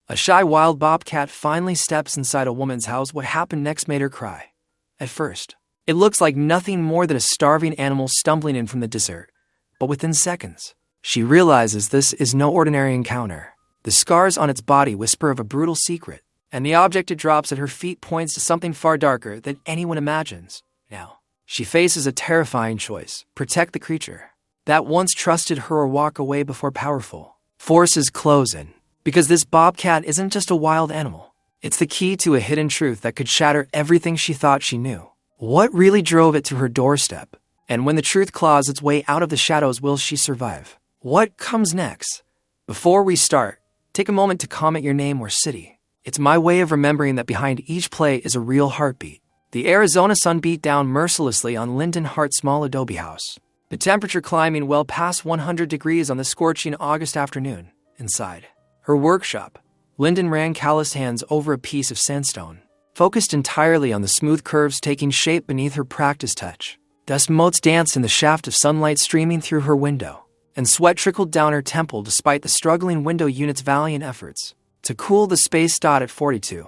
A shy wild bobcat finally steps inside a woman's house. What happened next made her cry. At first, it looks like nothing more than a starving animal stumbling in from the desert. But within seconds, she realizes this is no ordinary encounter. The scars on its body whisper of a brutal secret, and the object it drops at her feet points to something far darker than anyone imagines. Now, she faces a terrifying choice: protect the creature that once trusted her or walk away before powerful forces close in. Because this bobcat isn't just a wild animal. It's the key to a hidden truth that could shatter everything she thought she knew. What really drove it to her doorstep? And when the truth claws its way out of the shadows, will she survive? What comes next? Before we start, take a moment to comment your name or city. It's my way of remembering that behind each play is a real heartbeat. The Arizona sun beat down mercilessly on Lyndon Hart's small adobe house, the temperature climbing well past 100 degrees on the scorching August afternoon. Inside her workshop, Lyndon ran calloused hands over a piece of sandstone, focused entirely on the smooth curves taking shape beneath her practiced touch. Dust motes danced in the shaft of sunlight streaming through her window, and sweat trickled down her temple despite the struggling window unit's valiant efforts to cool the space. At 42,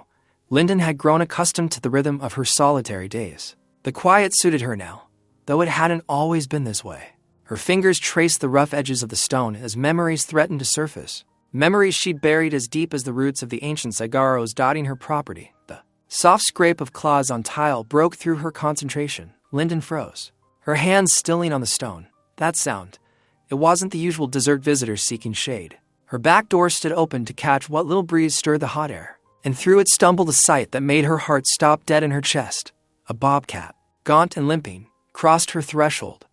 Lyndon had grown accustomed to the rhythm of her solitary days. The quiet suited her now, though it hadn't always been this way. Her fingers traced the rough edges of the stone as memories threatened to surface. Memories she'd buried as deep as the roots of the ancient saguaros dotting her property. The soft scrape of claws on tile broke through her concentration. Lyndon froze, her hands stilling on the stone. That sound, it wasn't the usual desert visitor seeking shade. Her back door stood open to catch what little breeze stirred the hot air, and through it stumbled a sight that made her heart stop dead in her chest. A bobcat, gaunt and limping, crossed her threshold.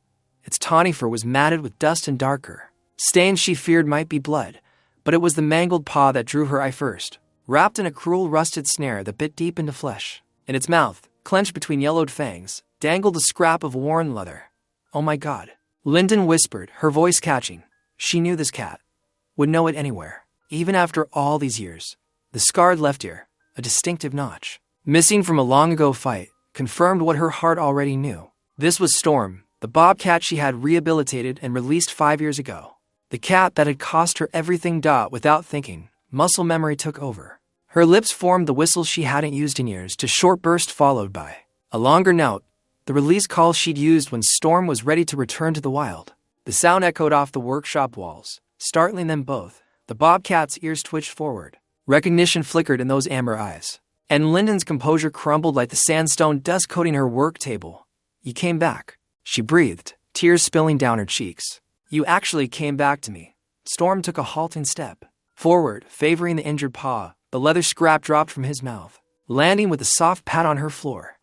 Its tawny fur was matted with dust and darker. Stains she feared might be blood, but it was the mangled paw that drew her eye first, wrapped in a cruel rusted snare that bit deep into flesh. In its mouth, clenched between yellowed fangs, dangled a scrap of worn leather. "Oh my God," Lyndon whispered, her voice catching. She knew this cat would know it anywhere. Even after all these years, the scarred left ear, a distinctive notch, missing from a long-ago fight, confirmed what her heart already knew. This was Storm, the bobcat she had rehabilitated and released 5 years ago. The cat that had cost her everything. Without thinking, muscle memory took over. Her lips formed the whistle she hadn't used in years, to short burst followed by a longer note, the release call she'd used when Storm was ready to return to the wild. The sound echoed off the workshop walls, startling them both. The bobcat's ears twitched forward. Recognition flickered in those amber eyes, and Lyndon's composure crumbled like the sandstone dust coating her work table. "You came back," she breathed, tears spilling down her cheeks. "You actually came back to me." Storm took a halting step forward, favoring the injured paw. The leather scrap dropped from his mouth, landing with a soft pat on her floor.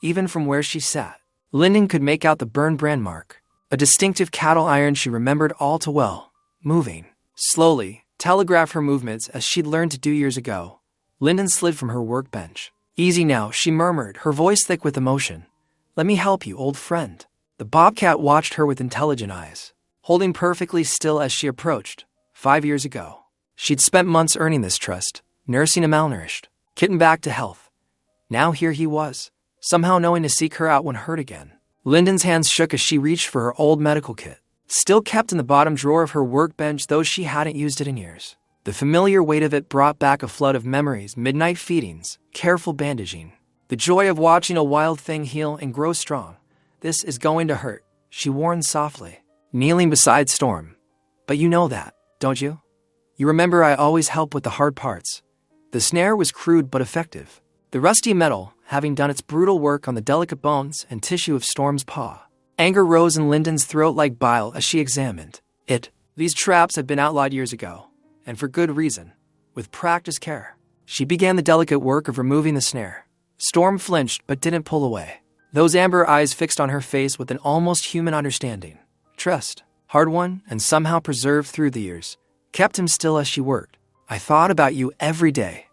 Even from where she sat, Lyndon could make out the burned brand mark, a distinctive cattle iron she remembered all too well. Moving slowly, telegraphed her movements as she'd learned to do years ago. Lyndon slid from her workbench. "Easy now," she murmured, her voice thick with emotion. "Let me help you, old friend." The bobcat watched her with intelligent eyes, holding perfectly still as she approached. 5 years ago, she'd spent months earning this trust, nursing a malnourished kitten back to health. Now here he was, somehow knowing to seek her out when hurt again. Lyndon's hands shook as she reached for her old medical kit, still kept in the bottom drawer of her workbench, though she hadn't used it in years. The familiar weight of it brought back a flood of memories: midnight feedings, careful bandaging, the joy of watching a wild thing heal and grow strong. "This is going to hurt," she warned softly, kneeling beside Storm. "But you know that, don't you? You remember I always help with the hard parts." The snare was crude but effective, the rusty metal having done its brutal work on the delicate bones and tissue of Storm's paw. Anger rose in Lyndon's throat like bile as she examined it. These traps had been outlawed years ago, and for good reason. With practiced care, she began the delicate work of removing the snare. Storm flinched but didn't pull away, those amber eyes fixed on her face with an almost human understanding. Trust, hard-won and somehow preserved through the years, kept him still as she worked. "I thought about you every day,"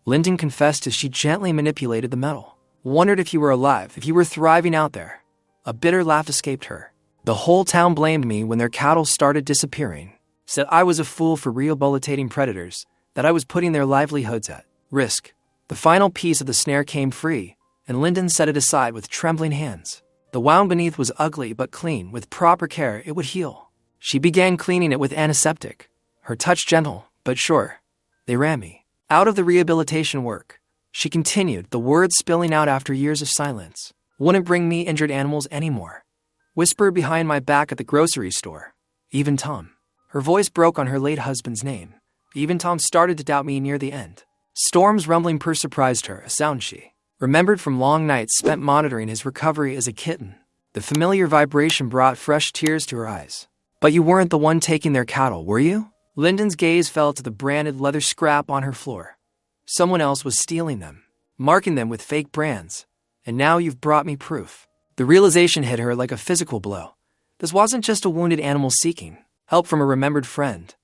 Lyndon confessed as she gently manipulated the metal. "Wondered if you were alive, if you were thriving out there." A bitter laugh escaped her. "The whole town blamed me when their cattle started disappearing. Said I was a fool for rehabilitating predators, that I was putting their livelihoods at risk." The final piece of the snare came free, and Lyndon set it aside with trembling hands. The wound beneath was ugly but clean. With proper care, it would heal. She began cleaning it with antiseptic, her touch gentle but sure. "They ran me," Out of the rehabilitation work, she continued, the words spilling out after years of silence. Wouldn't bring me injured animals anymore. Whispered behind my back at the grocery store. Even Tom. Her voice broke on her late husband's name. Even Tom started to doubt me near the end. Storm's rumbling purr surprised her, a sound she remembered from long nights spent monitoring his recovery as a kitten. The familiar vibration brought fresh tears to her eyes. But you weren't the one taking their cattle, were you? Lyndon's gaze fell to the branded leather scrap on her floor. Someone else was stealing them, marking them with fake brands. And now you've brought me proof. The realization hit her like a physical blow. This wasn't just a wounded animal seeking help from a remembered friend.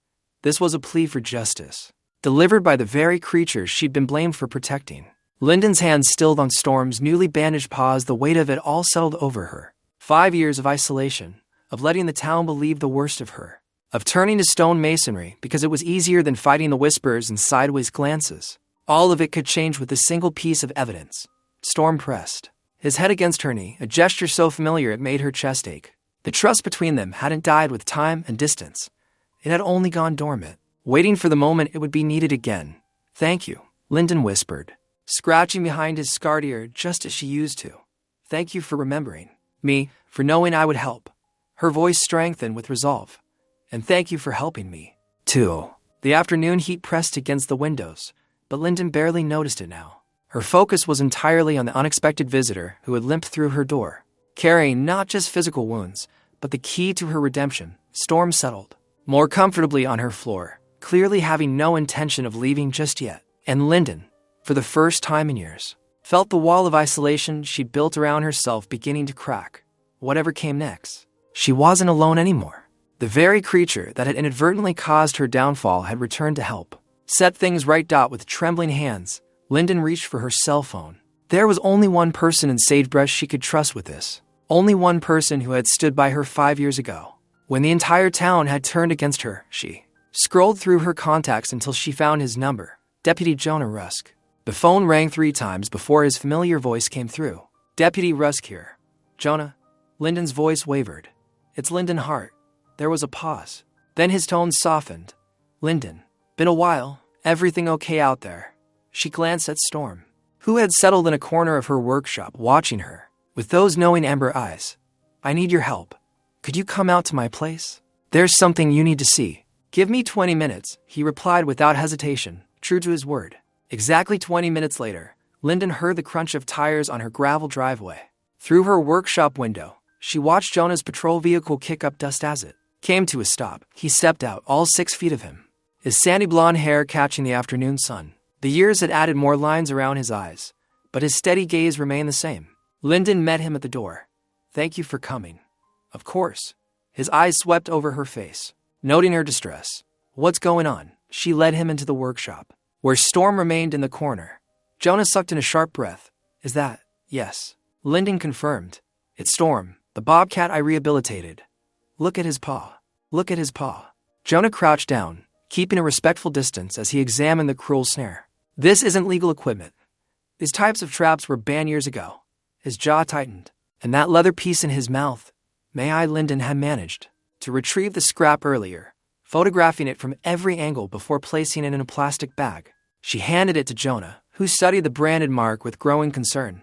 This was a plea for justice, delivered by the very creatures she'd been blamed for protecting. Lyndon's hands stilled on Storm's newly bandaged paws, the weight of it all settled over her. 5 years of isolation, of letting the town believe the worst of her, of turning to stone masonry because it was easier than fighting the whispers and sideways glances. All of it could change with a single piece of evidence. Storm pressed his head against her knee, a gesture so familiar it made her chest ache. The trust between them hadn't died with time and distance. It had only gone dormant, waiting for the moment it would be needed again. Thank you, Lyndon whispered, scratching behind his scarred ear just as she used to. Thank you for remembering me, for knowing I would help. Her voice strengthened with resolve. And thank you for helping me, too. The afternoon heat pressed against the windows, but Lyndon barely noticed it now. Her focus was entirely on the unexpected visitor who had limped through her door, carrying not just physical wounds, but the key to her redemption. Storm settled more comfortably on her floor, clearly having no intention of leaving just yet. And Lyndon, for the first time in years, felt the wall of isolation she'd built around herself beginning to crack. Whatever came next, she wasn't alone anymore. The very creature that had inadvertently caused her downfall had returned to help. Set things right. With trembling hands, Lyndon reached for her cell phone. There was only one person in Sagebrush she could trust with this. Only one person who had stood by her 5 years ago. When the entire town had turned against her, she scrolled through her contacts until she found his number, Deputy Jonah Rusk. The phone rang 3 times before his familiar voice came through. Deputy Rusk here. Jonah. Lyndon's voice wavered. It's Lyndon Hart. There was a pause. Then his tone softened. Lyndon. Been a while. Everything okay out there? She glanced at Storm, who had settled in a corner of her workshop watching her, with those knowing amber eyes. I need your help. Could you come out to my place? There's something you need to see. Give me 20 minutes, he replied without hesitation, true to his word. Exactly 20 minutes later, Lyndon heard the crunch of tires on her gravel driveway. Through her workshop window, she watched Jonah's patrol vehicle kick up dust as it came to a stop. He stepped out, all 6 feet of him, his sandy blonde hair catching the afternoon sun. The years had added more lines around his eyes, but his steady gaze remained the same. Lyndon met him at the door. Thank you for coming. Of course. His eyes swept over her face, noting her distress. What's going on? She led him into the workshop, where Storm remained in the corner. Jonah sucked in a sharp breath. Is that? Yes. Lyndon confirmed. It's Storm, the Bobcat I rehabilitated. Look at his paw. Look at his paw. Jonah crouched down, keeping a respectful distance as he examined the cruel snare. This isn't legal equipment. These types of traps were banned years ago. His jaw tightened, and that leather piece in his mouth. Lyndon had managed to retrieve the scrap earlier, photographing it from every angle before placing it in a plastic bag. She handed it to Jonah, who studied the branded mark with growing concern.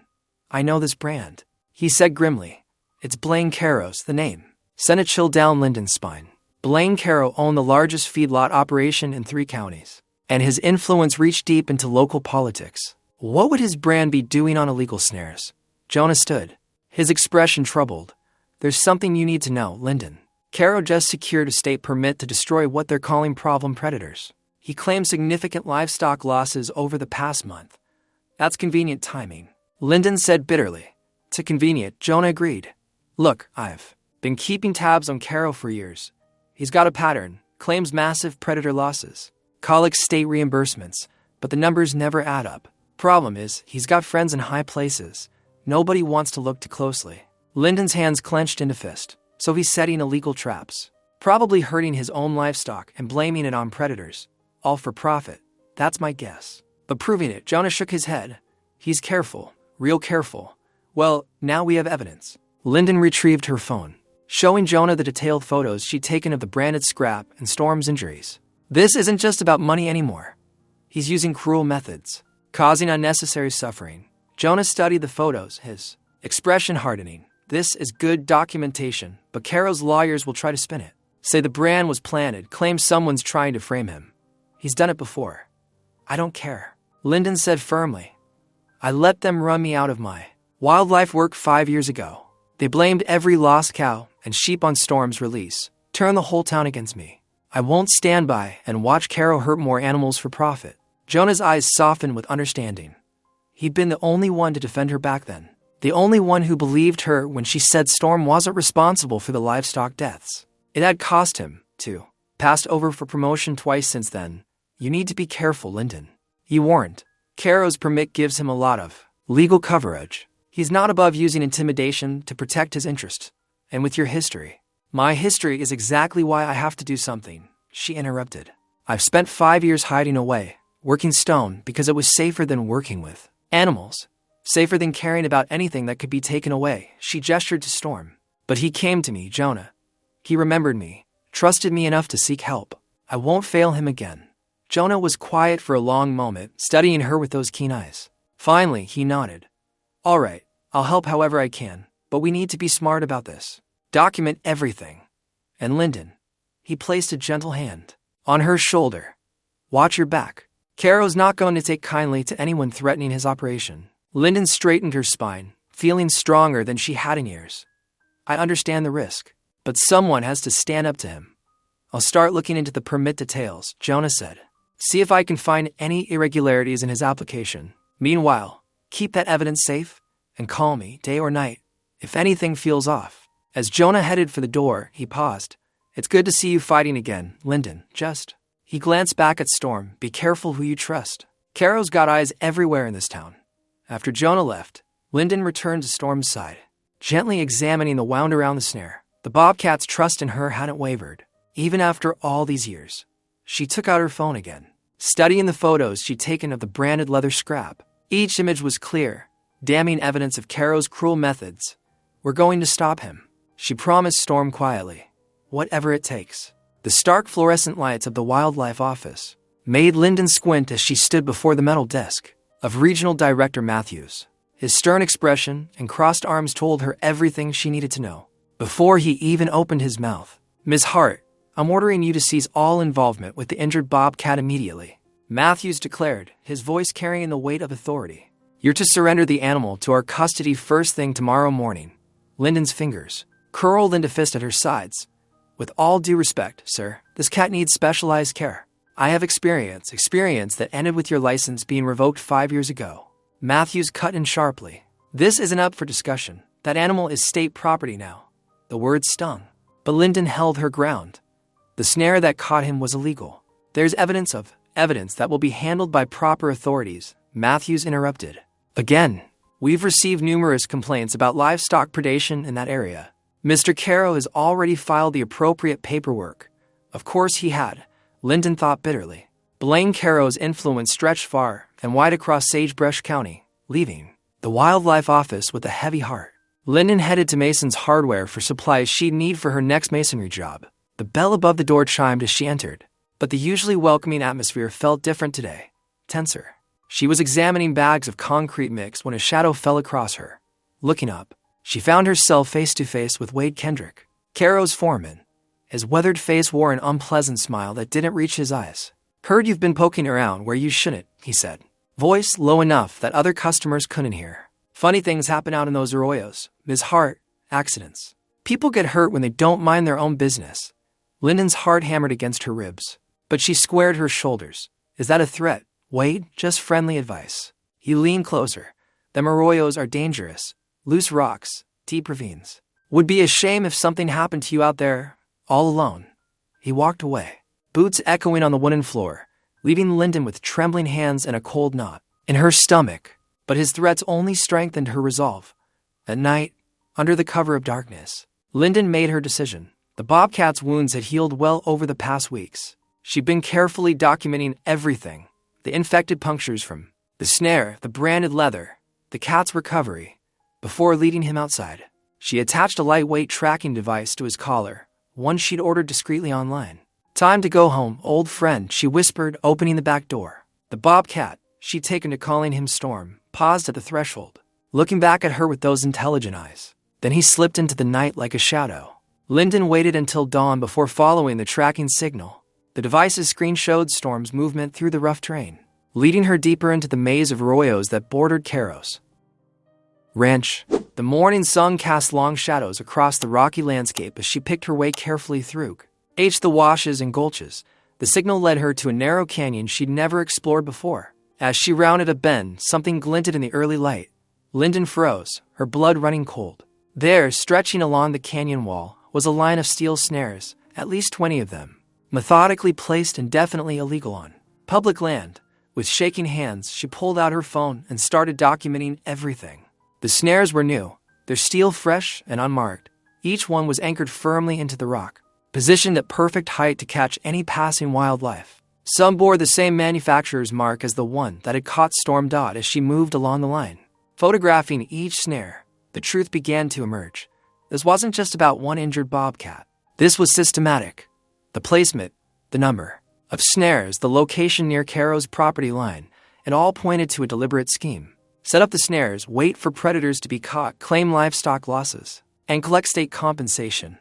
I know this brand, he said grimly. It's Blaine Caro's, the name sent a chill down Lyndon's spine. Blaine Caro owned the largest feedlot operation in 3 counties, and his influence reached deep into local politics. What would his brand be doing on illegal snares? Jonah stood, his expression troubled. There's something you need to know, Lyndon. Caro just secured a state permit to destroy what they're calling problem predators. He claimed significant livestock losses over the past month. That's convenient timing, Lyndon said bitterly. To convenient, Jonah agreed. Look, I've been keeping tabs on Caro for years. He's got a pattern, claims massive predator losses, collects state reimbursements, but the numbers never add up. Problem is, he's got friends in high places. Nobody wants to look too closely. Lyndon's hands clenched into fist, so he's setting illegal traps, probably hurting his own livestock and blaming it on predators. All for profit. That's my guess. But proving it, Jonah shook his head. He's careful, real careful. Well, now we have evidence. Lyndon retrieved her phone, showing Jonah the detailed photos she'd taken of the branded scrap and Storm's injuries. This isn't just about money anymore. He's using cruel methods, causing unnecessary suffering. Jonah studied the photos, his expression hardening. This is good documentation, but Caro's lawyers will try to spin it. Say the brand was planted, claim someone's trying to frame him. He's done it before. I don't care, Lyndon said firmly. I let them run me out of my wildlife work 5 years ago. They blamed every lost cow and sheep on Storm's release, turned the whole town against me. I won't stand by and watch Caro hurt more animals for profit. Jonah's eyes softened with understanding. He'd been the only one to defend her back then. The only one who believed her when she said Storm wasn't responsible for the livestock deaths. It had cost him, too. Passed over for promotion twice since then. You need to be careful, Lyndon. He warned. Caro's permit gives him a lot of legal coverage. He's not above using intimidation to protect his interests. And with your history. My history is exactly why I have to do something, she interrupted. I've spent 5 years hiding away, working stone because it was safer than working with animals. Safer than caring about anything that could be taken away, she gestured to Storm. But he came to me, Jonah. He remembered me, trusted me enough to seek help. I won't fail him again. Jonah was quiet for a long moment, studying her with those keen eyes. Finally, he nodded. All right, I'll help however I can, but we need to be smart about this. Document everything. And Lyndon. He placed a gentle hand on her shoulder. Watch your back. Caro's not going to take kindly to anyone threatening his operation. Lyndon straightened her spine, feeling stronger than she had in years. I understand the risk, but someone has to stand up to him. I'll start looking into the permit details, Jonah said. See if I can find any irregularities in his application. Meanwhile, keep that evidence safe and call me day or night if anything feels off. As Jonah headed for the door, he paused. It's good to see you fighting again, Lyndon. He glanced back at Storm. Be careful who you trust. Caro's got eyes everywhere in this town. After Jonah left, Lyndon returned to Storm's side, gently examining the wound around the snare. The Bobcat's trust in her hadn't wavered, even after all these years. She took out her phone again, studying the photos she'd taken of the branded leather scrap. Each image was clear, damning evidence of Caro's cruel methods. We're going to stop him, she promised Storm quietly. Whatever it takes. The stark fluorescent lights of the wildlife office made Lyndon squint as she stood before the metal desk of Regional Director Matthews. His stern expression and crossed arms told her everything she needed to know. Before he even opened his mouth, Ms. Hart, I'm ordering you to cease all involvement with the injured Bobcat immediately, Matthews declared, his voice carrying the weight of authority. You're to surrender the animal to our custody first thing tomorrow morning. Lyndon's fingers curled into fist at her sides. With all due respect, sir, this cat needs specialized care. I have experience that ended with your license being revoked 5 years ago. Matthews cut in sharply. This isn't up for discussion. That animal is state property now. The words stung, but Lyndon held her ground. The snare that caught him was illegal. There's evidence that will be handled by proper authorities, Matthews interrupted. Again, we've received numerous complaints about livestock predation in that area. Mr. Caro has already filed the appropriate paperwork. Of course he had, Lyndon thought bitterly. Blaine Caro's influence stretched far and wide across Sagebrush County, leaving the wildlife office with a heavy heart. Lyndon headed to Mason's Hardware for supplies she'd need for her next masonry job. The bell above the door chimed as she entered, but the usually welcoming atmosphere felt different today, tenser. She was examining bags of concrete mix when a shadow fell across her. Looking up, she found herself face to face with Wade Kendrick, Caro's foreman. His weathered face wore an unpleasant smile that didn't reach his eyes. Heard you've been poking around where you shouldn't, he said, voice low enough that other customers couldn't hear. Funny things happen out in those arroyos, Ms. Hart, accidents. People get hurt when they don't mind their own business. Lyndon's heart hammered against her ribs, but she squared her shoulders. Is that a threat, Wade? Just friendly advice. He leaned closer. Them arroyos are dangerous. Loose rocks, deep ravines. Would be a shame if something happened to you out there, all alone. He walked away, boots echoing on the wooden floor, leaving Lyndon with trembling hands and a cold knot in her stomach. But his threats only strengthened her resolve. At night, under the cover of darkness, Lyndon made her decision. The Bobcat's wounds had healed well over the past weeks. She'd been carefully documenting everything. The infected punctures from the snare, the branded leather, the cat's recovery. Before leading him outside, she attached a lightweight tracking device to his collar, one she'd ordered discreetly online. Time to go home, old friend, she whispered, opening the back door. The Bobcat, she'd taken to calling him Storm, paused at the threshold, looking back at her with those intelligent eyes. Then he slipped into the night like a shadow. Lyndon waited until dawn before following the tracking signal. The device's screen showed Storm's movement through the rough terrain, leading her deeper into the maze of arroyos that bordered Caro's ranch. The morning sun cast long shadows across the rocky landscape as she picked her way carefully through the washes and gulches. The signal led her to a narrow canyon she'd never explored before. As she rounded a bend, something glinted in the early light. Lyndon froze, her blood running cold. There, stretching along the canyon wall, was a line of steel snares, at least 20 of them, methodically placed and definitely illegal on public land. With shaking hands, she pulled out her phone and started documenting everything. The snares were new, their steel fresh and unmarked. Each one was anchored firmly into the rock, positioned at perfect height to catch any passing wildlife. Some bore the same manufacturer's mark as the one that had caught Storm Dot as she moved along the line. Photographing each snare, the truth began to emerge. This wasn't just about one injured bobcat. This was systematic. The placement, the number of snares, the location near Caro's property line, it all pointed to a deliberate scheme. Set up the snares, wait for predators to be caught, claim livestock losses, and collect state compensation.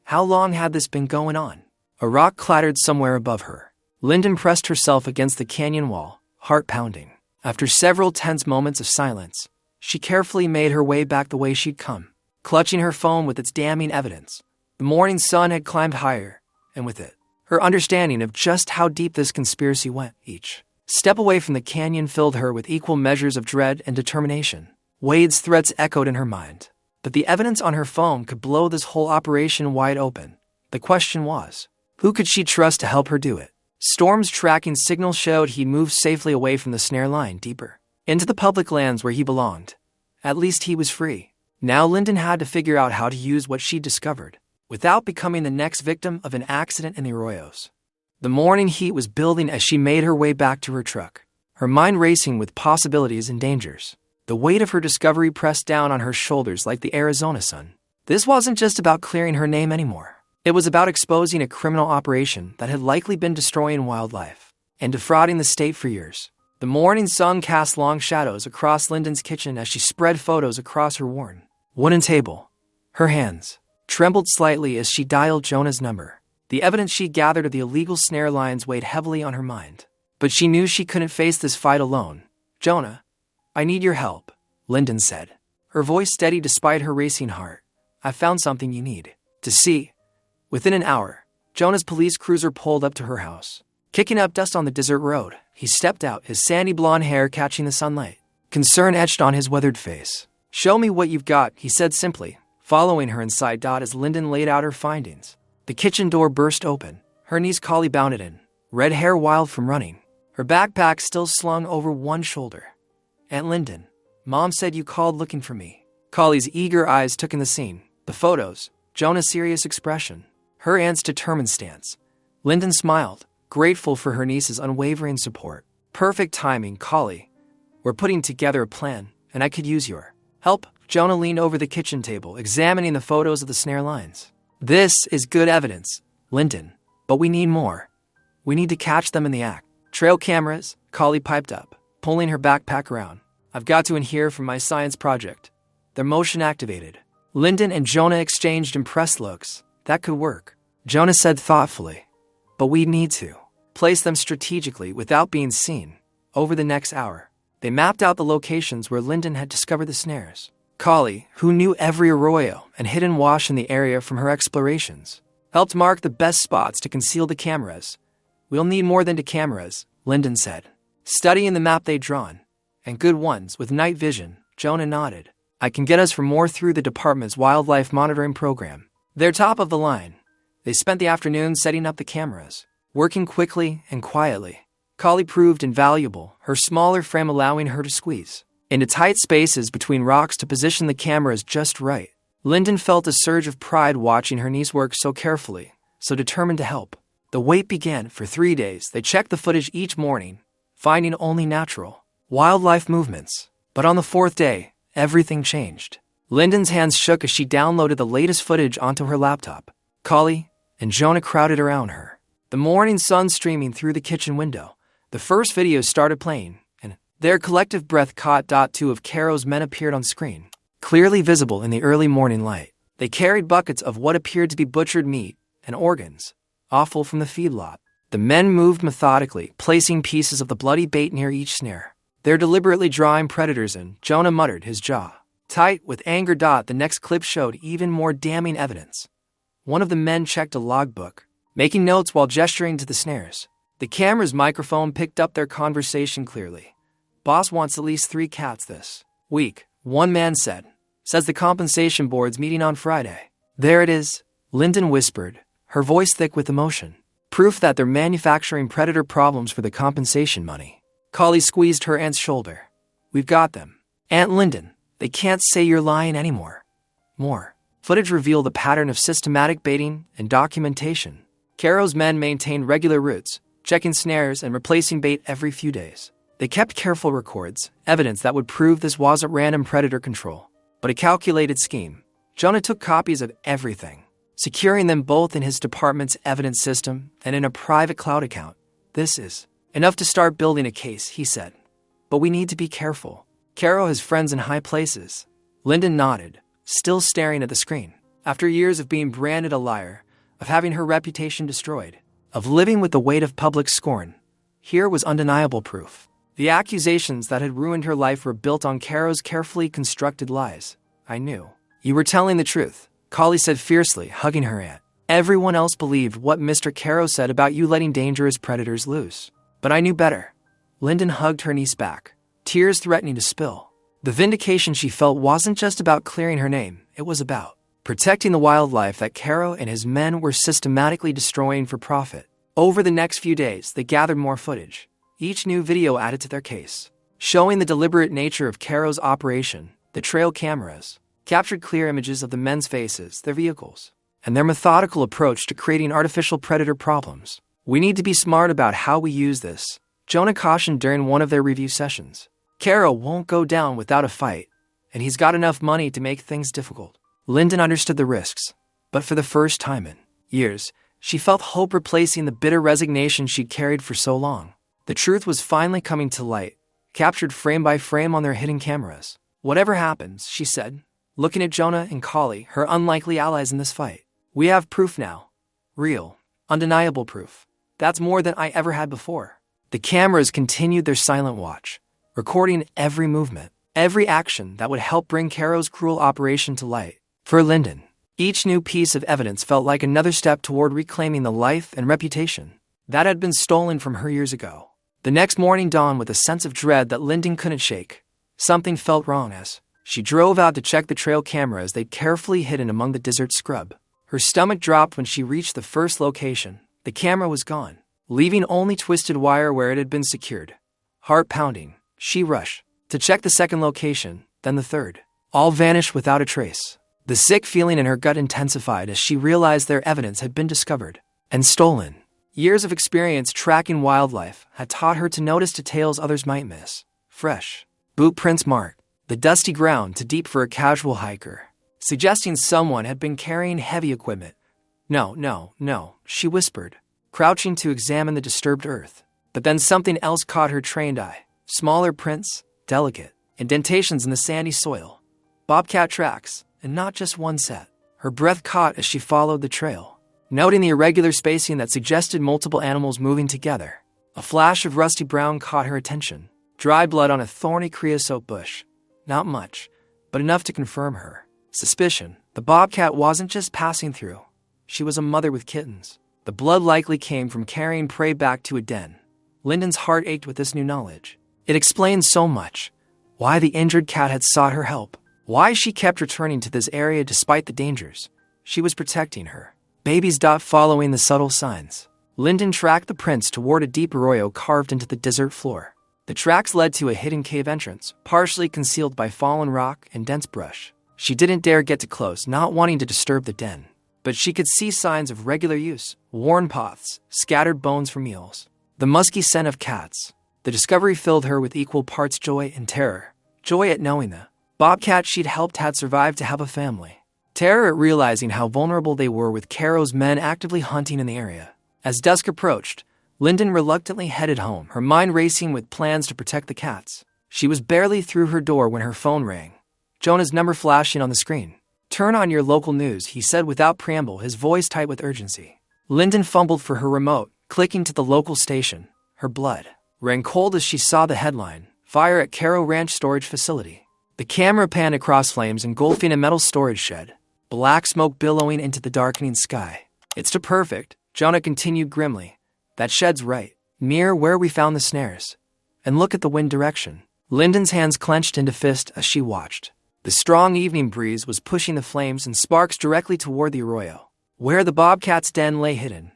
How long had this been going on? A rock clattered somewhere above her. Lyndon pressed herself against the canyon wall, heart pounding. After several tense moments of silence, she carefully made her way back the way she'd come, clutching her phone with its damning evidence. The morning sun had climbed higher, and with it, her understanding of just how deep this conspiracy went. Each step away from the canyon filled her with equal measures of dread and determination. Wade's threats echoed in her mind, but the evidence on her phone could blow this whole operation wide open. The question was, who could she trust to help her do it? Storm's tracking signal showed he moved safely away from the snare line, deeper into the public lands where he belonged. At least he was free. Now Lyndon had to figure out how to use what she'd discovered without becoming the next victim of an accident in the arroyos. The morning heat was building as she made her way back to her truck, her mind racing with possibilities and dangers. The weight of her discovery pressed down on her shoulders like the Arizona sun. This wasn't just about clearing her name anymore. It was about exposing a criminal operation that had likely been destroying wildlife and defrauding the state for years. The morning sun cast long shadows across Lyndon's kitchen as she spread photos across her worn wooden table. Her hands trembled slightly as she dialed Jonah's number. The evidence she gathered of the illegal snare lines weighed heavily on her mind. But she knew she couldn't face this fight alone. "Jonah, I need your help," Lyndon said, her voice steady despite her racing heart. "I found something you need to see." Within an hour, Jonah's police cruiser pulled up to her house. Kicking up dust on the desert road, he stepped out, his sandy blonde hair catching the sunlight. Concern etched on his weathered face. "Show me what you've got," he said simply, following her inside Dot as Lyndon laid out her findings. The kitchen door burst open. Her niece Collie bounded in, red hair wild from running, her backpack still slung over one shoulder. "Aunt Lyndon, Mom said you called looking for me." Collie's eager eyes took in the scene, the photos, Jonah's serious expression, her aunt's determined stance. Lyndon smiled, grateful for her niece's unwavering support. "Perfect timing, Collie. We're putting together a plan, and I could use your help." Jonah leaned over the kitchen table, examining the photos of the snare lines. "This is good evidence, Lyndon, but we need more. We need to catch them in the act." "Trail cameras," Collie piped up, pulling her backpack around. "I've got to in here for my science project. They're motion activated." Lyndon and Jonah exchanged impressed looks. "That could work," Jonah said thoughtfully. "But we need to place them strategically without being seen." Over the next hour, they mapped out the locations where Lyndon had discovered the snares. Collie, who knew every arroyo and hidden wash in the area from her explorations, helped mark the best spots to conceal the cameras. "We'll need more than the cameras," Lyndon said, studying the map they'd drawn. "And good ones with night vision," Jonah nodded. "I can get us for more through the department's wildlife monitoring program. They're top of the line." They spent the afternoon setting up the cameras, working quickly and quietly. Collie proved invaluable, her smaller frame allowing her to squeeze into tight spaces between rocks to position the cameras just right. Lyndon felt a surge of pride watching her niece work so carefully, so determined to help. The wait began. For 3 days. They checked the footage each morning, finding only natural wildlife movements. But on the 4th day, everything changed. Lyndon's hands shook as she downloaded the latest footage onto her laptop. Collie and Jonah crowded around her, the morning sun streaming through the kitchen window. The first video started playing, and their collective breath caught. Two of Caro's men appeared on screen, clearly visible in the early morning light. They carried buckets of what appeared to be butchered meat and organs, offal from the feedlot. The men moved methodically, placing pieces of the bloody bait near each snare. They're deliberately drawing predators in, Jonah muttered, his jaw tight with anger. The next clip showed even more damning evidence. One of the men checked a logbook, making notes while gesturing to the snares. The camera's microphone picked up their conversation clearly. Boss wants at least 3 cats this week, one man said. Says the compensation board's meeting on Friday. There it is, Lyndon whispered, her voice thick with emotion. Proof that they're manufacturing predator problems for the compensation money. Collie squeezed her aunt's shoulder. We've got them. Aunt Lyndon, they can't say you're lying anymore. More. Footage revealed a pattern of systematic baiting and documentation. Caro's men maintained regular routes, checking snares and replacing bait every few days. They kept careful records, evidence that would prove this wasn't random predator control, but a calculated scheme. Jonah took copies of everything, securing them both in his department's evidence system and in a private cloud account. This is enough to start building a case, he said. But we need to be careful. Caro has friends in high places. Lyndon nodded, still staring at the screen. After years of being branded a liar, of having her reputation destroyed, of living with the weight of public scorn, here was undeniable proof. The accusations that had ruined her life were built on Caro's carefully constructed lies. I knew. You were telling the truth, Collie said fiercely, hugging her aunt. Everyone else believed what Mr. Caro said about you letting dangerous predators loose. But I knew better. Lyndon hugged her niece back, tears threatening to spill. The vindication she felt wasn't just about clearing her name, it was about protecting the wildlife that Caro and his men were systematically destroying for profit. Over the next few days, they gathered more footage. Each new video added to their case, showing the deliberate nature of Caro's operation. The trail cameras captured clear images of the men's faces, their vehicles, and their methodical approach to creating artificial predator problems. We need to be smart about how we use this, Jonah cautioned during one of their review sessions. Caro won't go down without a fight, and he's got enough money to make things difficult. Lyndon understood the risks, but for the first time in years, she felt hope replacing the bitter resignation she'd carried for so long. The truth was finally coming to light, captured frame by frame on their hidden cameras. Whatever happens, she said, looking at Jonah and Collie, her unlikely allies in this fight. We have proof now. Real, undeniable proof. That's more than I ever had before. The cameras continued their silent watch, recording every movement, every action that would help bring Caro's cruel operation to light. For Lyndon, each new piece of evidence felt like another step toward reclaiming the life and reputation that had been stolen from her years ago. The next morning dawned with a sense of dread that Lyndon couldn't shake. Something felt wrong as she drove out to check the trail cameras they'd carefully hidden among the desert scrub. Her stomach dropped when she reached the first location. The camera was gone, leaving only twisted wire where it had been secured. Heart pounding, she rushed to check the second location, then the third. All vanished without a trace. The sick feeling in her gut intensified as she realized their evidence had been discovered and stolen. Years of experience tracking wildlife had taught her to notice details others might miss. Fresh boot prints marked the dusty ground too deep for a casual hiker, suggesting someone had been carrying heavy equipment. No, she whispered, crouching to examine the disturbed earth. But then something else caught her trained eye. Smaller prints, delicate, indentations in the sandy soil. Bobcat tracks, and not just one set. Her breath caught as she followed the trail, noting the irregular spacing that suggested multiple animals moving together. A flash of rusty brown caught her attention. Dry blood on a thorny creosote bush. Not much, but enough to confirm her suspicion. The bobcat wasn't just passing through. She was a mother with kittens. The blood likely came from carrying prey back to a den. Lyndon's heart ached with this new knowledge. It explained so much. Why the injured cat had sought her help. Why she kept returning to this area despite the dangers. She was protecting her babies. Following the subtle signs, Lyndon tracked the prints toward a deep arroyo carved into the desert floor. The tracks led to a hidden cave entrance, partially concealed by fallen rock and dense brush. She didn't dare get too close, not wanting to disturb the den. But she could see signs of regular use, worn paths, scattered bones for meals. The musky scent of cats. The discovery filled her with equal parts joy and terror. Joy at knowing the bobcat she'd helped had survived to have a family. Terror at realizing how vulnerable they were with Caro's men actively hunting in the area. As dusk approached, Lyndon reluctantly headed home, her mind racing with plans to protect the cats. She was barely through her door when her phone rang. Jonah's number flashing on the screen. "Turn on your local news," he said without preamble, his voice tight with urgency. Lyndon fumbled for her remote, clicking to the local station. Her blood ran cold as she saw the headline, "Fire at Caro Ranch Storage Facility." The camera panned across flames engulfing a metal storage shed, black smoke billowing into the darkening sky. "It's too perfect," Jonah continued grimly. "That shed's right near where we found the snares. And look at the wind direction." Lyndon's hands clenched into fists as she watched. The strong evening breeze was pushing the flames and sparks directly toward the arroyo, where the bobcat's den lay hidden.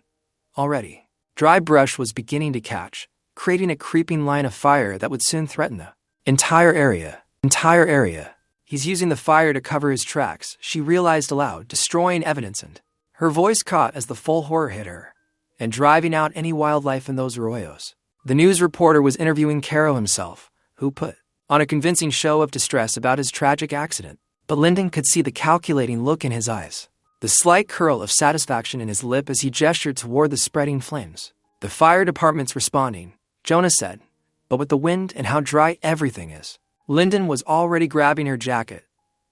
Already, dry brush was beginning to catch, creating a creeping line of fire that would soon threaten the entire area. He's using the fire to cover his tracks, she realized aloud, destroying evidence, and her voice caught as the full horror hit her, and driving out any wildlife in those arroyos. The news reporter was interviewing Caro himself, who put on a convincing show of distress about his tragic accident, but Lyndon could see the calculating look in his eyes, the slight curl of satisfaction in his lip as he gestured toward the spreading flames. "The fire department's responding," Jonah said, "but with the wind and how dry everything is." Lyndon was already grabbing her jacket.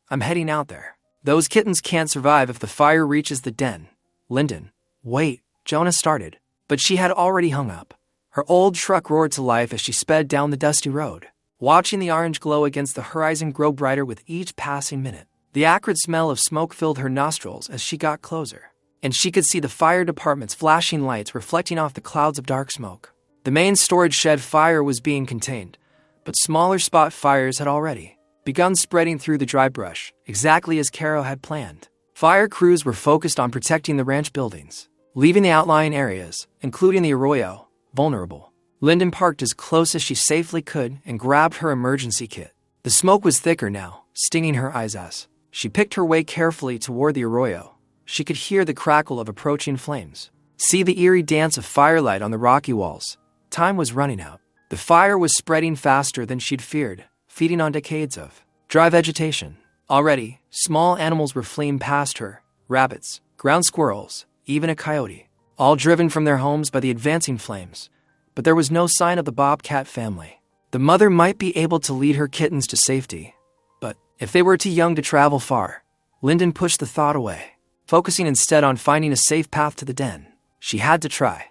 "I'm heading out there. Those kittens can't survive if the fire reaches the den." "Lyndon, wait," Jonah started, but she had already hung up. Her old truck roared to life as she sped down the dusty road. Watching the orange glow against the horizon grow brighter with each passing minute, the acrid smell of smoke filled her nostrils as she got closer, and she could see the fire department's flashing lights reflecting off the clouds of dark smoke. The main storage shed fire was being contained, but smaller spot fires had already begun spreading through the dry brush, exactly as Caro had planned. Fire crews were focused on protecting the ranch buildings, leaving the outlying areas, including the arroyo, vulnerable. Lyndon parked as close as she safely could and grabbed her emergency kit. The smoke was thicker now, stinging her eyes as she picked her way carefully toward the arroyo. She could hear the crackle of approaching flames, see the eerie dance of firelight on the rocky walls. Time was running out. The fire was spreading faster than she'd feared, feeding on decades of dry vegetation. Already, small animals were fleeing past her, rabbits, ground squirrels, even a coyote, all driven from their homes by the advancing flames. But there was no sign of the Bobcat family. The mother might be able to lead her kittens to safety, but if they were too young to travel far, Lyndon pushed the thought away, focusing instead on finding a safe path to the den. She had to try.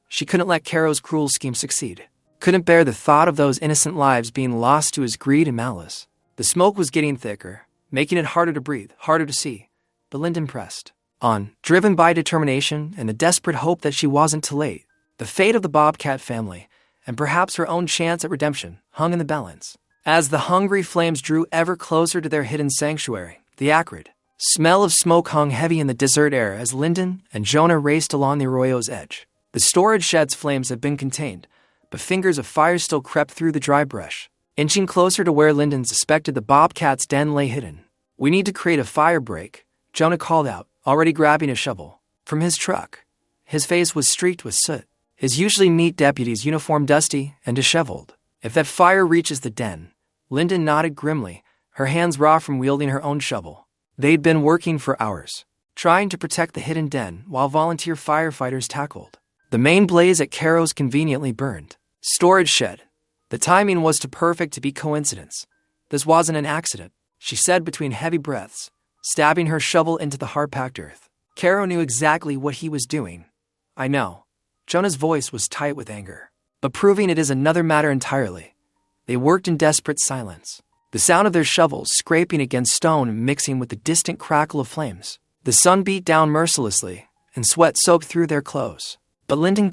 She couldn't let Caro's cruel scheme succeed. Couldn't bear the thought of those innocent lives being lost to his greed and malice. The smoke was getting thicker, making it harder to breathe, harder to see. But Lyndon pressed on, driven by determination and the desperate hope that she wasn't too late. The fate of the Bobcat family, and perhaps her own chance at redemption, hung in the balance. As the hungry flames drew ever closer to their hidden sanctuary, the acrid smell of smoke hung heavy in the desert air as Lyndon and Jonah raced along the arroyo's edge. The storage shed's flames had been contained, but fingers of fire still crept through the dry brush, inching closer to where Lyndon suspected the Bobcat's den lay hidden. "We need to create a fire break," Jonah called out, already grabbing a shovel from his truck. His face was streaked with soot, his usually neat deputy's uniform dusty and disheveled. "If that fire reaches the den," Lyndon nodded grimly, her hands raw from wielding her own shovel. They'd been working for hours, trying to protect the hidden den while volunteer firefighters tackled the main blaze at Caro's conveniently burned storage shed. The timing was too perfect to be coincidence. This wasn't an accident, she said between heavy breaths, stabbing her shovel into the hard-packed earth. Caro knew exactly what he was doing. "I know." Jonah's voice was tight with anger, but proving it is another matter entirely. They worked in desperate silence, the sound of their shovels scraping against stone mixing with the distant crackle of flames. The sun beat down mercilessly, and sweat soaked through their clothes. But Lyndon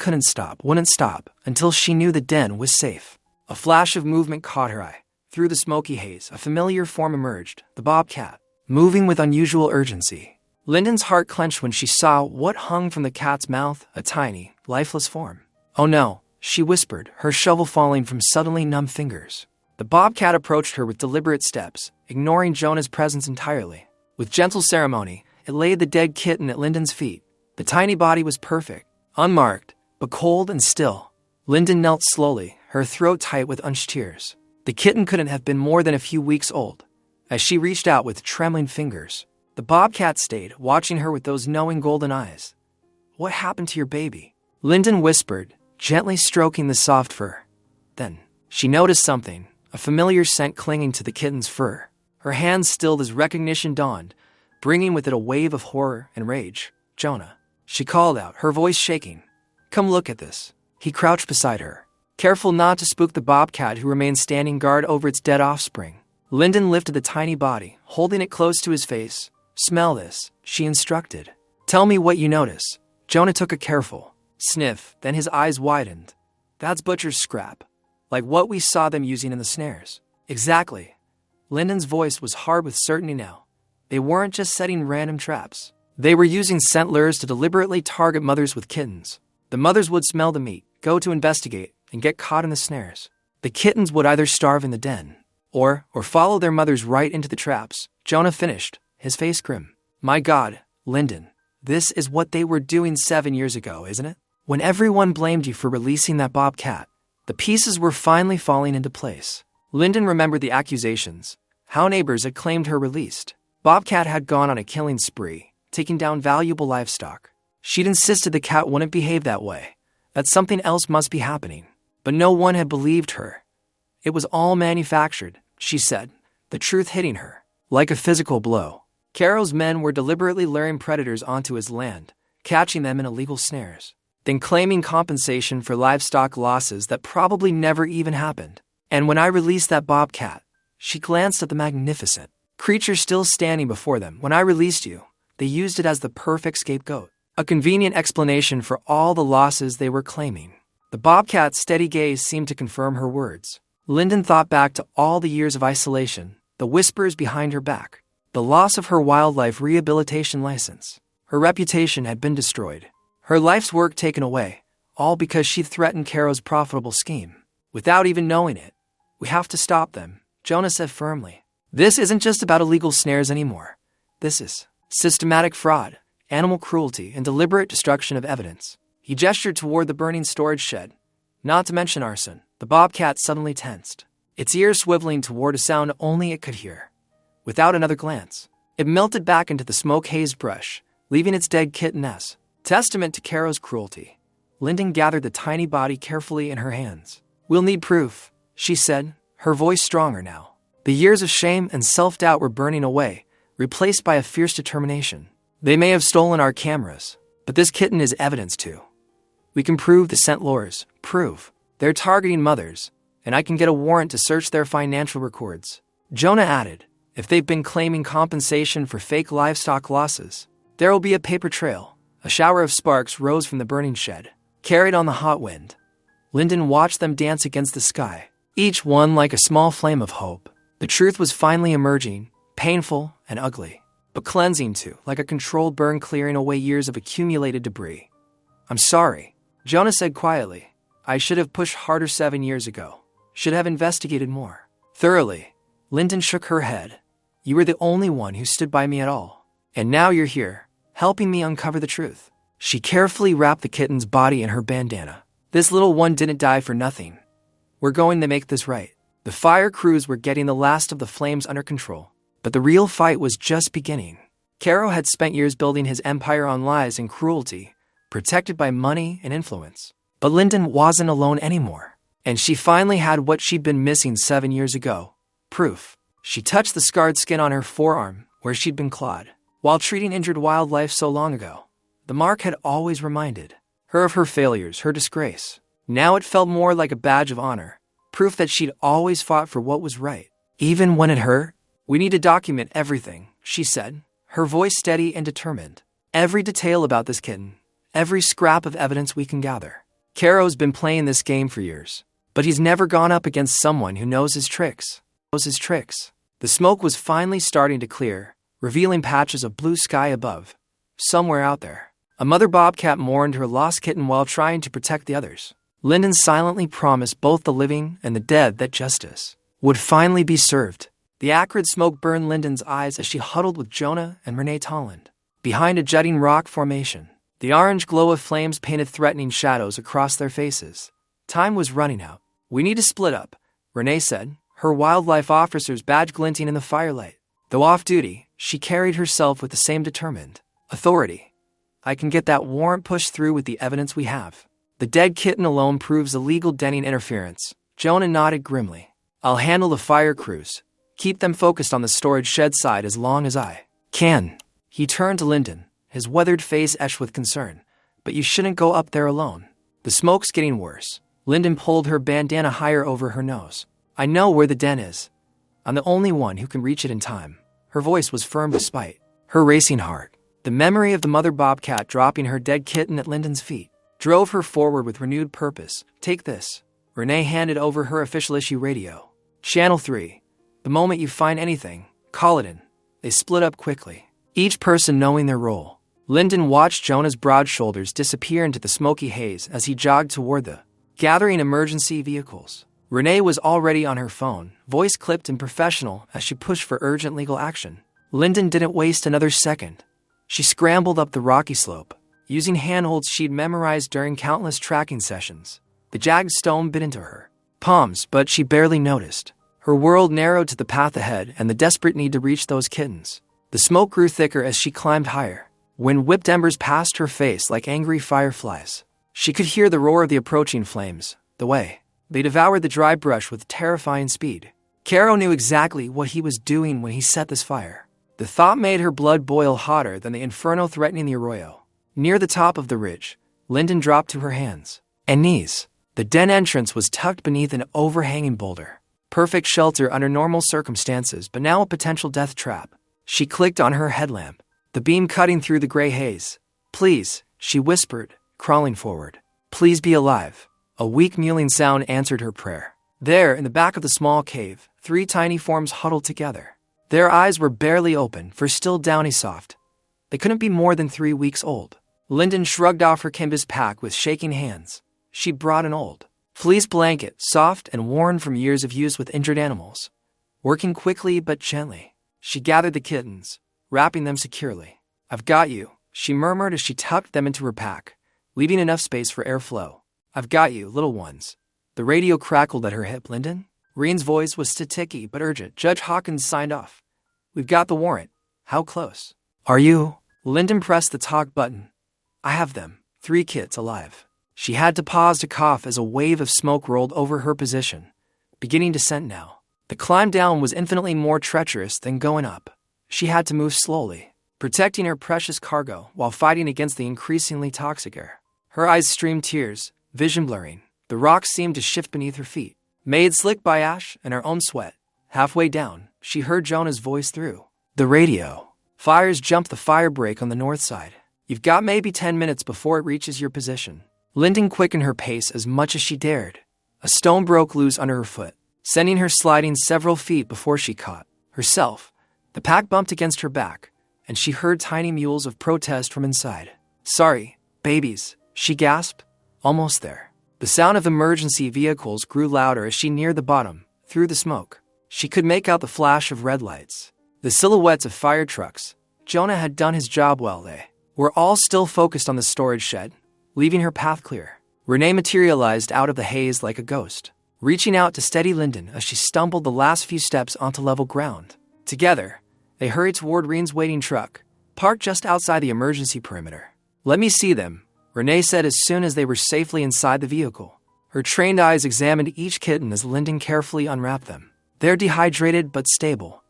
wouldn't stop, until she knew the den was safe. A flash of movement caught her eye. Through the smoky haze, a familiar form emerged, the Bobcat, moving with unusual urgency. Lyndon's heart clenched when she saw what hung from the cat's mouth, a tiny, lifeless form. "Oh no," she whispered, her shovel falling from suddenly numb fingers. The Bobcat approached her with deliberate steps, ignoring Jonah's presence entirely. With gentle ceremony, it laid the dead kitten at Lyndon's feet. The tiny body was perfect, unmarked, but cold and still. Lyndon knelt slowly, her throat tight with unshed tears. The kitten couldn't have been more than a few weeks old. As she reached out with trembling fingers, the Bobcat stayed, watching her with those knowing golden eyes. "What happened to your baby?" Lyndon whispered, gently stroking the soft fur. Then, she noticed something, a familiar scent clinging to the kitten's fur. Her hands stilled as recognition dawned, bringing with it a wave of horror and rage. "Jonah," she called out, her voice shaking. "Come look at this." He crouched beside her, careful not to spook the bobcat who remained standing guard over its dead offspring. Lyndon lifted the tiny body, holding it close to his face. "Smell this," she instructed. "Tell me what you notice." Jonah took a careful sniff, then his eyes widened. "That's butcher's scrap, like what we saw them using in the snares." "Exactly." Lyndon's voice was hard with certainty now. They weren't just setting random traps. They were using scent lures to deliberately target mothers with kittens. The mothers would smell the meat, go to investigate, and get caught in the snares. The kittens would either starve in the den, or follow their mothers right into the traps. Jonah finished, his face grim. "My God, Lyndon, this is what they were doing 7 years ago, isn't it? When everyone blamed you for releasing that bobcat, the pieces were finally falling into place." Lyndon remembered the accusations, how neighbors had claimed her released. Bobcat had gone on a killing spree, taking down valuable livestock. She'd insisted the cat wouldn't behave that way, that something else must be happening. But no one had believed her. It was all manufactured, she said, the truth hitting her like a physical blow. Caro's men were deliberately luring predators onto his land, catching them in illegal snares, then claiming compensation for livestock losses that probably never even happened. And when I released that bobcat, she glanced at the magnificent creature still standing before them. "When I released you, they used it as the perfect scapegoat, a convenient explanation for all the losses they were claiming." The bobcat's steady gaze seemed to confirm her words. Lyndon thought back to all the years of isolation, the whispers behind her back, the loss of her wildlife rehabilitation license. Her reputation had been destroyed, her life's work taken away, all because she threatened Caro's profitable scheme. Without even knowing it. "We have to stop them," Jonah said firmly. "This isn't just about illegal snares anymore. This is systematic fraud, animal cruelty, and deliberate destruction of evidence." He gestured toward the burning storage shed. "Not to mention arson." The bobcat suddenly tensed, its ears swiveling toward a sound only it could hear. Without another glance, it melted back into the smoke-hazed brush, leaving its dead kitteness. Testament to Caro's cruelty. Lyndon gathered the tiny body carefully in her hands. "We'll need proof," she said, her voice stronger now. The years of shame and self-doubt were burning away, replaced by a fierce determination. "They may have stolen our cameras, but this kitten is evidence too. We can prove the scent lures, prove they're targeting mothers, and I can get a warrant to search their financial records." Jonah added, "If they've been claiming compensation for fake livestock losses, there will be a paper trail." A shower of sparks rose from the burning shed, carried on the hot wind. Lyndon watched them dance against the sky, each one like a small flame of hope. The truth was finally emerging, painful and ugly, but cleansing too, like a controlled burn clearing away years of accumulated debris. "I'm sorry," Jonah said quietly. "I should have pushed harder 7 years ago. Should have investigated more thoroughly." Lyndon shook her head. "You were the only one who stood by me at all. And now you're here, helping me uncover the truth." She carefully wrapped the kitten's body in her bandana. "This little one didn't die for nothing. We're going to make this right." The fire crews were getting the last of the flames under control, but the real fight was just beginning. Caro had spent years building his empire on lies and cruelty, protected by money and influence. But Lyndon wasn't alone anymore, and she finally had what she'd been missing 7 years ago: proof. She touched the scarred skin on her forearm where she'd been clawed while treating injured wildlife so long ago. The mark had always reminded her of her failures, her disgrace. Now it felt more like a badge of honor, proof that she'd always fought for what was right, even when it hurt. "We need to document everything," she said, her voice steady and determined. "Every detail about this kitten, every scrap of evidence we can gather." Caro's been playing this game for years, but he's never gone up against someone who knows his tricks. The smoke was finally starting to clear, revealing patches of blue sky above. Somewhere out there, a mother bobcat mourned her lost kitten while trying to protect the others. Lyndon silently promised both the living and the dead that justice would finally be served. The acrid smoke burned Lyndon's eyes as she huddled with Jonah and Renee Tolland behind a jutting rock formation. The orange glow of flames painted threatening shadows across their faces. Time was running out. "We need to split up," Renee said, her wildlife officer's badge glinting in the firelight. Though off-duty, she carried herself with the same determined authority. "I can get that warrant pushed through with the evidence we have." The dead kitten alone proves illegal denning interference. Jonah nodded grimly. I'll handle the fire crews. Keep them focused on the storage shed side as long as I can. He turned to Lyndon, his weathered face etched with concern. But you shouldn't go up there alone. The smoke's getting worse. Lyndon pulled her bandana higher over her nose. I know where the den is. I'm the only one who can reach it in time. Her voice was firm despite her racing heart. The memory of the mother bobcat dropping her dead kitten at Lyndon's feet drove her forward with renewed purpose. Take this. Renee handed over her official issue radio. Channel 3. The moment you find anything, call it in. They split up quickly, each person knowing their role. Lyndon watched Jonah's broad shoulders disappear into the smoky haze as he jogged toward the gathering emergency vehicles. Renee was already on her phone, voice clipped and professional as she pushed for urgent legal action. Lyndon didn't waste another second. She scrambled up the rocky slope, using handholds she'd memorized during countless tracking sessions. The jagged stone bit into her palms, but she barely noticed. Her world narrowed to the path ahead and the desperate need to reach those kittens. The smoke grew thicker as she climbed higher. Wind whipped embers past her face like angry fireflies. She could hear the roar of the approaching flames, the way they devoured the dry brush with terrifying speed. Caro knew exactly what he was doing when he set this fire. The thought made her blood boil hotter than the inferno threatening the arroyo. Near the top of the ridge, Lyndon dropped to her hands and knees. The den entrance was tucked beneath an overhanging boulder. Perfect shelter under normal circumstances, but now a potential death trap. She clicked on her headlamp, the beam cutting through the gray haze. Please, she whispered, crawling forward. Please be alive. A weak mewling sound answered her prayer. There, in the back of the small cave, 3 tiny forms huddled together. Their eyes were barely open, for still downy soft. They couldn't be more than 3 weeks old. Lyndon shrugged off her canvas pack with shaking hands. She brought an old fleece blanket, soft and worn from years of use with injured animals. Working quickly but gently, she gathered the kittens, wrapping them securely. I've got you, she murmured as she tucked them into her pack, leaving enough space for airflow. I've got you, little ones. The radio crackled at her hip. Lyndon? Reen's voice was staticky but urgent. Judge Hawkins signed off. We've got the warrant. How close? Are you? Lyndon pressed the talk button. I have them. 3 kids alive. She had to pause to cough as a wave of smoke rolled over her position, beginning descent now. The climb down was infinitely more treacherous than going up. She had to move slowly, protecting her precious cargo while fighting against the increasingly toxic air. Her eyes streamed tears, vision blurring. The rocks seemed to shift beneath her feet, made slick by ash and her own sweat. Halfway down, she heard Jonah's voice through the radio. Fires jumped the fire break on the north side. You've got maybe 10 minutes before it reaches your position. Lyndon quickened her pace as much as she dared. A stone broke loose under her foot, sending her sliding several feet before she caught herself. The pack bumped against her back, and she heard tiny mewls of protest from inside. Sorry, babies, she gasped. Almost there. The sound of emergency vehicles grew louder as she neared the bottom, through the smoke. She could make out the flash of red lights, the silhouettes of fire trucks. Jonah had done his job well. They were all still focused on the storage shed, leaving her path clear. Renee materialized out of the haze like a ghost, reaching out to steady Lyndon as she stumbled the last few steps onto level ground. Together, they hurried toward Reen's waiting truck, parked just outside the emergency perimeter. Let me see them, Renee said as soon as they were safely inside the vehicle. Her trained eyes examined each kitten as Lyndon carefully unwrapped them. They're dehydrated but stable.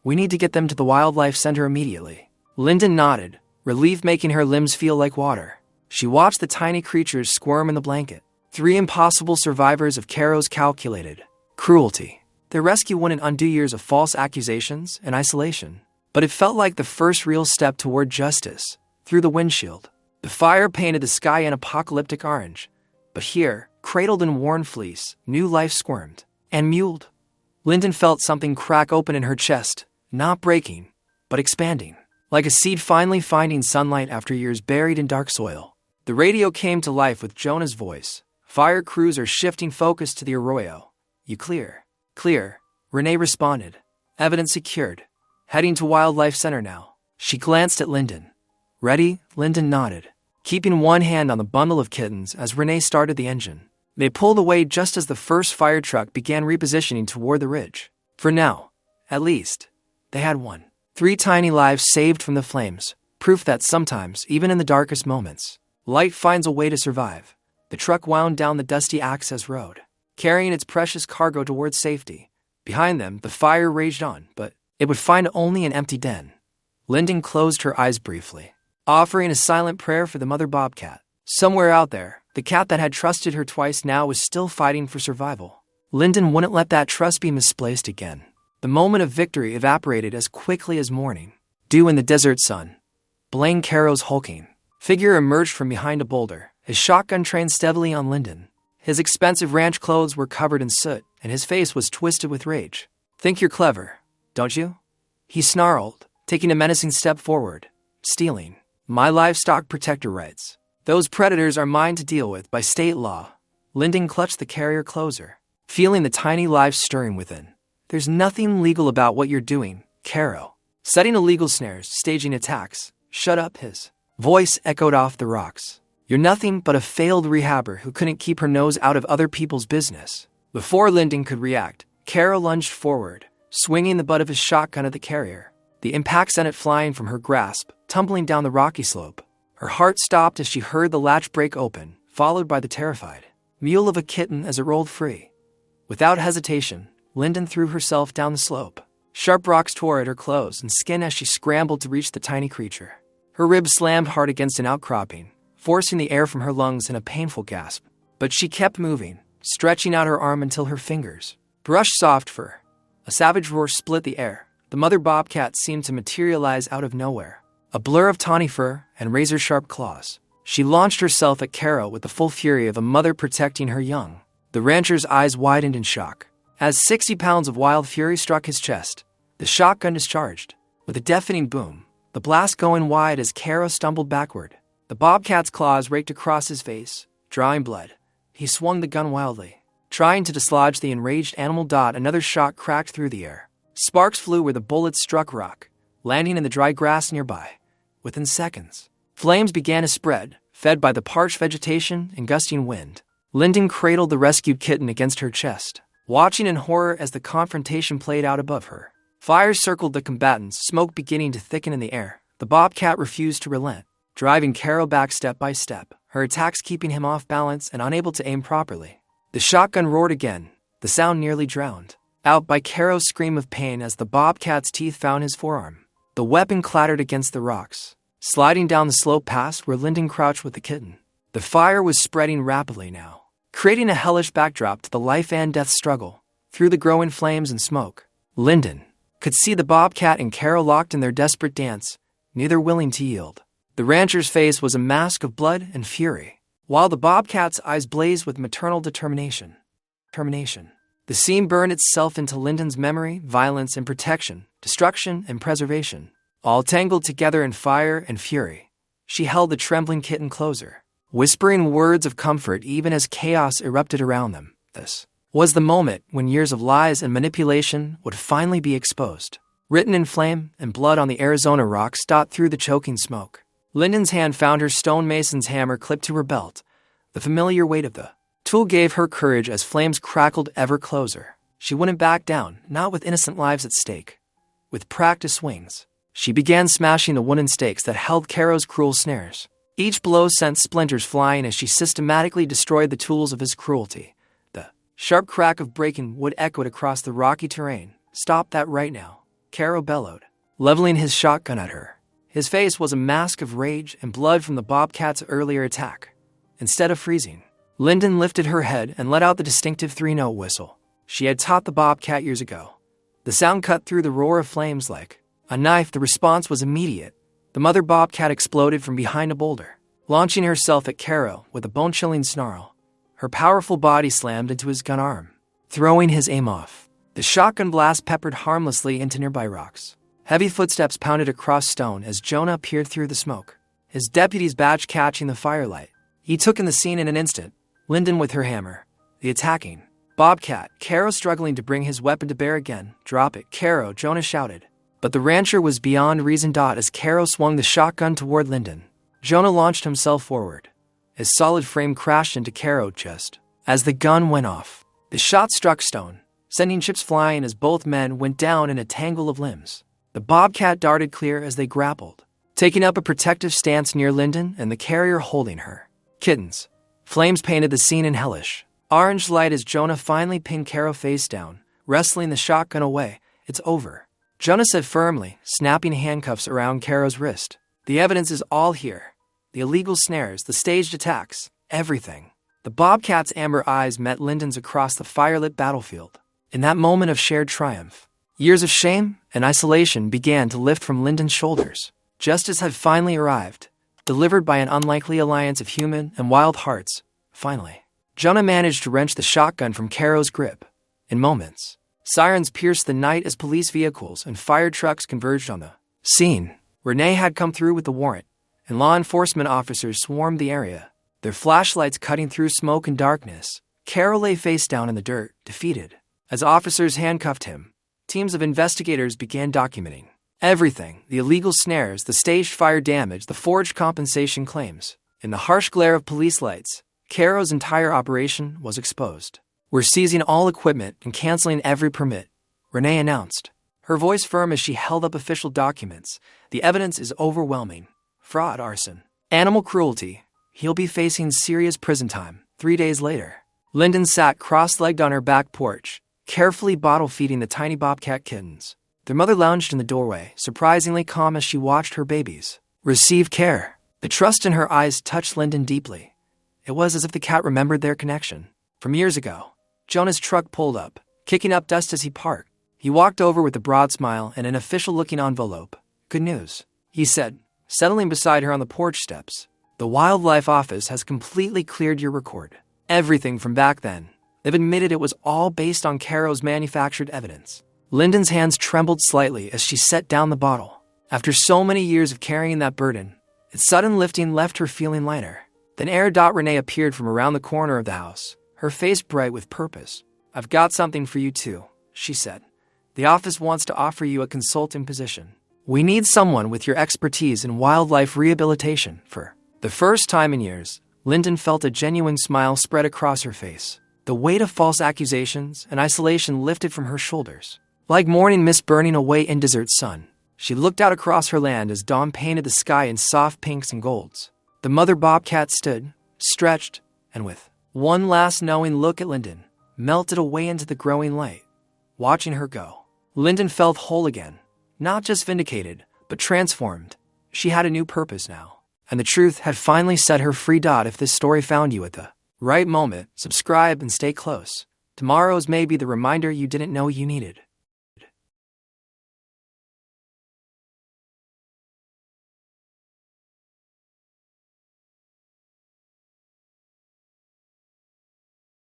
We need to get them to the wildlife center immediately. Lyndon nodded, relief making her limbs feel like water. She watched the tiny creatures squirm in the blanket. 3 impossible survivors of Caro's calculated cruelty. Their rescue wouldn't undo years of false accusations and isolation, but it felt like the first real step toward justice. Through the windshield, the fire painted the sky an apocalyptic orange. But here, cradled in worn fleece, new life squirmed and mewled. Lyndon felt something crack open in her chest, not breaking, but expanding, like a seed finally finding sunlight after years buried in dark soil. The radio came to life with Jonah's voice. Fire crews are shifting focus to the arroyo. You clear. Clear, Renee responded. Evidence secured. Heading to Wildlife Center now. She glanced at Lyndon. Ready? Lyndon nodded, keeping one hand on the bundle of kittens as Renee started the engine. They pulled away just as the first fire truck began repositioning toward the ridge. For now, at least, they had won. 3 tiny lives saved from the flames, proof that sometimes, even in the darkest moments, light finds a way to survive. The truck wound down the dusty access road, carrying its precious cargo towards safety. Behind them, the fire raged on, but it would find only an empty den. Lyndon closed her eyes briefly, offering a silent prayer for the mother bobcat. Somewhere out there, the cat that had trusted her twice now was still fighting for survival. Lyndon wouldn't let that trust be misplaced again. The moment of victory evaporated as quickly as morning dew in the desert sun. Blaine Caro's hulking figure emerged from behind a boulder, his shotgun trained steadily on Lyndon. His expensive ranch clothes were covered in soot, and his face was twisted with rage. "Think you're clever, don't you?" he snarled, taking a menacing step forward. "Stealing my livestock protector rights. Those predators are mine to deal with by state law." Lyndon clutched the carrier closer, feeling the tiny life stirring within. "There's nothing legal about what you're doing, Caro. Setting illegal snares, staging attacks. Shut up," his voice echoed off the rocks. "You're nothing but a failed rehabber who couldn't keep her nose out of other people's business." Before Lyndon could react, Caro lunged forward, swinging the butt of his shotgun at the carrier. The impact sent it flying from her grasp, tumbling down the rocky slope. Her heart stopped as she heard the latch break open, followed by the terrified mewl of a kitten as it rolled free. Without hesitation, Lyndon threw herself down the slope. Sharp rocks tore at her clothes and skin as she scrambled to reach the tiny creature. Her ribs slammed hard against an outcropping, forcing the air from her lungs in a painful gasp. But she kept moving, stretching out her arm until her fingers brushed soft fur. A savage roar split the air. The mother bobcat seemed to materialize out of nowhere, a blur of tawny fur and razor-sharp claws. She launched herself at Caro with the full fury of a mother protecting her young. The rancher's eyes widened in shock. As 60 pounds of wild fury struck his chest, the shotgun discharged. With a deafening boom, the blast going wide as Caro stumbled backward. The bobcat's claws raked across his face, drawing blood. He swung the gun wildly, trying to dislodge the enraged animal. Another shot cracked through the air. Sparks flew where the bullets struck rock, landing in the dry grass nearby. Within seconds, flames began to spread, fed by the parched vegetation and gusting wind. Lyndon cradled the rescued kitten against her chest, watching in horror as the confrontation played out above her. Fire circled the combatants, smoke beginning to thicken in the air. The bobcat refused to relent, driving Caro back step by step, her attacks keeping him off balance and unable to aim properly. The shotgun roared again, the sound nearly drowned out by Caro's scream of pain as the bobcat's teeth found his forearm. The weapon clattered against the rocks, sliding down the slope past where Lyndon crouched with the kitten. The fire was spreading rapidly now, creating a hellish backdrop to the life and death struggle. Through the growing flames and smoke, Lyndon could see the bobcat and Caro locked in their desperate dance, neither willing to yield. The rancher's face was a mask of blood and fury, while the bobcat's eyes blazed with maternal determination. The scene burned itself into Lyndon's memory, violence and protection, destruction and preservation, all tangled together in fire and fury. She held the trembling kitten closer, whispering words of comfort even as chaos erupted around them. This was the moment when years of lies and manipulation would finally be exposed. Written in flame and blood on the Arizona rocks through the choking smoke. Lyndon's hand found her stonemason's hammer clipped to her belt. The familiar weight of the tool gave her courage as flames crackled ever closer. She wouldn't back down, not with innocent lives at stake. With practiced swings, she began smashing the wooden stakes that held Caro's cruel snares. Each blow sent splinters flying as she systematically destroyed the tools of his cruelty. The sharp crack of breaking wood echoed across the rocky terrain. "Stop that right now," Caro bellowed, leveling his shotgun at her. His face was a mask of rage and blood from the bobcat's earlier attack. Instead of freezing, Lyndon lifted her head and let out the distinctive three-note whistle she had taught the bobcat years ago. The sound cut through the roar of flames like a knife. The response was immediate. The mother bobcat exploded from behind a boulder, launching herself at Caro with a bone-chilling snarl. Her powerful body slammed into his gun arm, throwing his aim off. The shotgun blast peppered harmlessly into nearby rocks. Heavy footsteps pounded across stone as Jonah peered through the smoke, his deputy's badge catching the firelight. He took in the scene in an instant. Lyndon with her hammer, the attacking bobcat, Caro struggling to bring his weapon to bear again. "Drop it, Caro," Jonah shouted. But the rancher was beyond reason. As Caro swung the shotgun toward Lyndon, Jonah launched himself forward. His solid frame crashed into Caro's chest. As the gun went off, the shot struck stone, sending chips flying as both men went down in a tangle of limbs. The bobcat darted clear as they grappled, taking up a protective stance near Lyndon and the carrier holding her. Kittens, Flames painted the scene in hellish orange light as Jonah finally pinned Caro face down, wrestling the shotgun away. It's over, Jonah said firmly, snapping handcuffs around Caro's wrist. The evidence is all here. The illegal snares, the staged attacks, everything. The Bobcat's amber eyes met Lyndon's across the firelit battlefield. In that moment of shared triumph, years of shame and isolation began to lift from Lyndon's shoulders. Justice had finally arrived, delivered by an unlikely alliance of human and wild hearts. Finally, Jonah managed to wrench the shotgun from Caro's grip. In moments, sirens pierced the night as police vehicles and fire trucks converged on the scene. Renee had come through with the warrant, and law enforcement officers swarmed the area, their flashlights cutting through smoke and darkness. Caro lay face down in the dirt, defeated. As officers handcuffed him, teams of investigators began documenting everything: the illegal snares, the staged fire damage, the forged compensation claims. In the harsh glare of police lights, Caro's entire operation was exposed. "We're seizing all equipment and canceling every permit," Renee announced, her voice firm as she held up official documents. "The evidence is overwhelming. Fraud, arson, animal cruelty. He'll be facing serious prison time." 3 days later, Lyndon sat cross-legged on her back porch, carefully bottle-feeding the tiny Bobcat kittens. Their mother lounged in the doorway, surprisingly calm as she watched her babies receive care. The trust in her eyes touched Lyndon deeply. It was as if the cat remembered their connection from years ago. Jonah's truck pulled up, kicking up dust as he parked. He walked over with a broad smile and an official-looking envelope. "Good news," he said, settling beside her on the porch steps. "The Wildlife Office has completely cleared your record. Everything from back then. They've admitted it was all based on Caro's manufactured evidence." Lyndon's hands trembled slightly as she set down the bottle. After so many years of carrying that burden, its sudden lifting left her feeling lighter. Then Renee appeared from around the corner of the house, her face bright with purpose. "I've got something for you too," she said. "The office wants to offer you a consulting position. We need someone with your expertise in wildlife rehabilitation." For the first time in years, Lyndon felt a genuine smile spread across her face. The weight of false accusations and isolation lifted from her shoulders. Like morning mist burning away in desert sun, she looked out across her land as dawn painted the sky in soft pinks and golds. The mother Bobcat stood, stretched, and with one last knowing look at Lyndon, melted away into the growing light. Watching her go, Lyndon felt whole again, not just vindicated, but transformed. She had a new purpose now, and the truth had finally set her free. If this story found you at the right moment, subscribe and stay close. Tomorrow's may be the reminder you didn't know you needed.